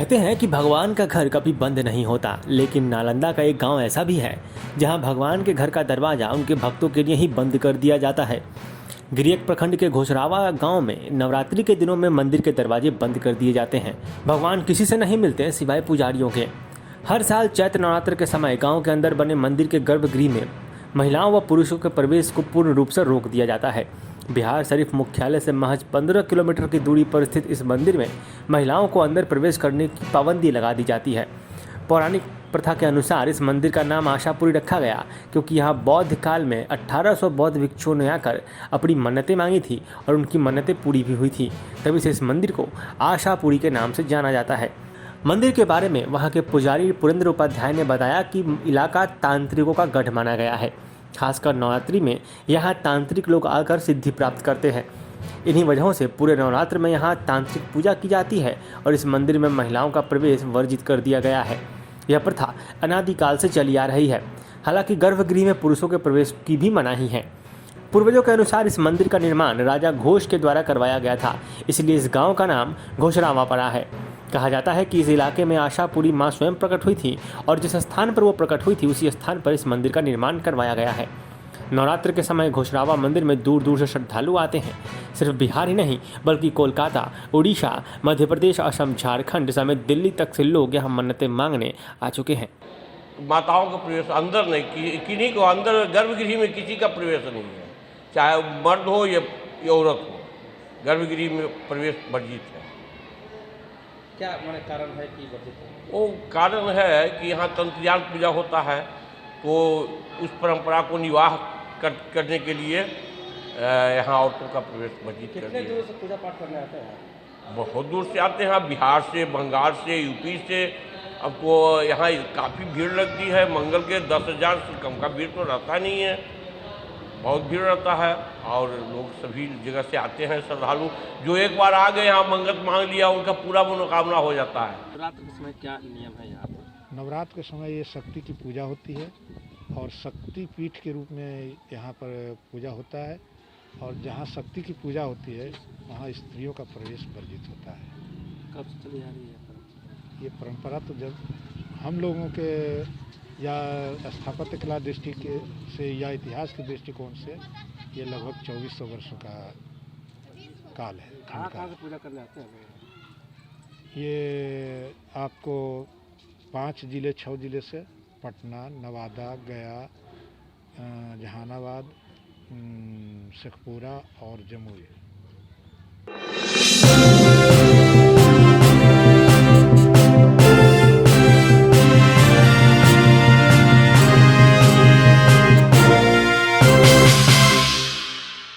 कहते हैं कि भगवान का घर कभी बंद नहीं होता, लेकिन नालंदा का एक गांव ऐसा भी है जहां भगवान के घर का दरवाजा उनके भक्तों के लिए ही बंद कर दिया जाता है। गिरियक प्रखंड के घोसरावा गांव में नवरात्रि के दिनों में मंदिर के दरवाजे बंद कर दिए जाते हैं। भगवान किसी से नहीं मिलते सिवाय पुजारियों के। हर साल चैत्र नवरात्र के समय गांव के अंदर बने मंदिर के गर्भगृह में महिलाओं व पुरुषों के प्रवेश को पूर्ण रूप से रोक दिया जाता है। बिहार शरीफ मुख्यालय से महज 15 किलोमीटर की दूरी पर स्थित इस मंदिर में महिलाओं को अंदर प्रवेश करने की पाबंदी लगा दी जाती है। पौराणिक प्रथा के अनुसार इस मंदिर का नाम आशापुरी रखा गया क्योंकि यहाँ बौद्ध काल में 1800 बौद्ध भिक्षुओं ने आकर अपनी मन्नतें मांगी थी और उनकी मन्नतें पूरी भी हुई थी। तभी से इस मंदिर को आशापुरी के नाम से जाना जाता है। मंदिर के बारे में वहाँ के पुजारी पुरेंद्र उपाध्याय ने बताया कि इलाका तांत्रिकों का गढ़ माना गया है। खासकर नवरात्रि में यहाँ तांत्रिक लोग आकर सिद्धि प्राप्त करते हैं। इन्हीं वजहों से पूरे नवरात्र में यहाँ तांत्रिक पूजा की जाती है और इस मंदिर में महिलाओं का प्रवेश वर्जित कर दिया गया है। यह प्रथा अनादिकाल से चली आ रही है। हालांकि गर्भगृह में पुरुषों के प्रवेश की भी मनाही है। पूर्वजों के अनुसार इस मंदिर का निर्माण राजा घोष के द्वारा करवाया गया था, इसलिए इस गांव का नाम घोसरावा पड़ा है। कहा जाता है कि इस इलाके में आशापुरी मां स्वयं प्रकट हुई थी और जिस स्थान पर वो प्रकट हुई थी उसी स्थान पर इस मंदिर का निर्माण करवाया गया है। नवरात्र के समय घोसरावा मंदिर में दूर दूर से श्रद्धालु आते हैं। सिर्फ बिहार ही नहीं बल्कि कोलकाता, उड़ीसा, मध्य प्रदेश, असम, झारखंड समेत दिल्ली तक से लोग यहाँ मन्नतें मांगने आ चुके हैं। माताओं का प्रवेश अंदर नहीं, किन्हीं को अंदर गर्भगृह में किसी का प्रवेश नहीं है, चाहे मर्द हो या औरत हो, गर्भगृह में प्रवेश वर्जित है। क्या माने कारण है कि वर्जित है? वो कारण है कि यहाँ तंत्रयान पूजा होता है, तो उस परंपरा को निर्वाह करने के लिए यहाँ औरतों का प्रवेश वर्जित कर दिया। कितने दूर से पूजा पाठ करने आते हैं? बहुत दूर से आते हैं, बिहार से, बंगाल से, यूपी से। अब तो यहाँ काफ़ी भीड़ लगती है। मंगल के 10,000 से कम का भीड़ तो रहता नहीं है, बहुत भीड़ रहता है और लोग सभी जगह से आते हैं श्रद्धालु। जो एक बार आ गए यहाँ मन्नत मांग लिया, उनका पूरा मनोकामना हो जाता है। नवरात्र के समय क्या नियम है यहाँ पर? नवरात्र के समय ये शक्ति की पूजा होती है और शक्ति पीठ के रूप में यहाँ पर पूजा होता है और जहाँ शक्ति की पूजा होती है वहाँ स्त्रियों का प्रवेश वर्जित होता है। कब से चली आ रही है ये परंपरा? तो जब हम लोगों के या स्थापत्य कला दृष्टि के से या इतिहास के दृष्टिकोण से ये लगभग 2400 वर्षों का काल है। कहाँ से पूजा करने आते हैं? ये आपको 5 जिले 6 जिले से पटना, नवादा, गया, जहानाबाद, शेखपुरा और जमुई